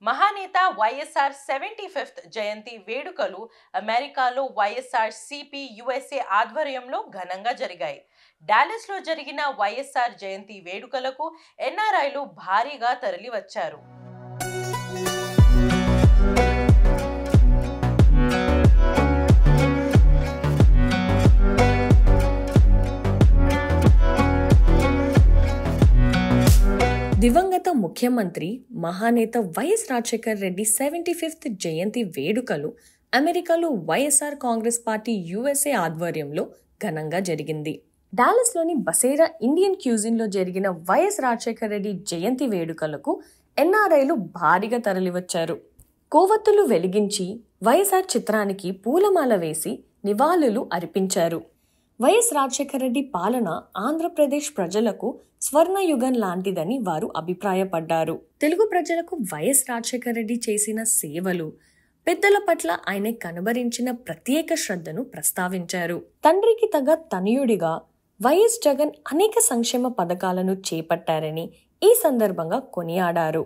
మహానేత వైఎస్ఆర్ 75th జయంతి వేడుకలు అమెరికాలో వైఎస్ఆర్ సిపి యుఎస్ఏ ఆధ్వర్యంలో ఘనంగా జరిగాయి. డాలస్లో జరిగిన వైఎస్ఆర్ జయంతి వేడుకలకు ఎన్ఆర్ఐలు భారీగా తరలివచ్చారు. దివంగత ముఖ్యమంత్రి మహానేత వైఎస్ రాజశేఖర్ రెడ్డి 75th జయంతి వేడుకలు అమెరికాలో వైఎస్ఆర్ కాంగ్రెస్ పార్టీ యుఎస్ఏ ఆధ్వర్యంలో ఘనంగా జరిగింది. డాలస్లోని బసేరా ఇండియన్ క్యూజిన్లో జరిగిన వైఎస్ రాజశేఖర్ రెడ్డి జయంతి వేడుకలకు ఎన్ఆర్ఐలు భారీగా తరలివచ్చారు. కొవ్వొత్తులు వెలిగించి వైఎస్ఆర్ చిత్రానికి పూలమాల వేసి నివాళులు అర్పించారు. వైఎస్ రాజశేఖర రెడ్డి పాలన ఆంధ్రప్రదేశ్ ప్రజలకు స్వర్ణయుగం లాంటిదని వారు అభిప్రాయపడ్డారు. తెలుగు ప్రజలకు వైఎస్ రాజశేఖర రెడ్డి చేసిన సేవలు, పెద్దల పట్ల ఆయన కనబరించిన ప్రత్యేక శ్రద్ధను ప్రస్తావించారు. తండ్రికి తగ్గ తనయుడిగా వైఎస్ జగన్ అనేక సంక్షేమ పథకాలను చేపట్టారని ఈ సందర్భంగా కొనియాడారు.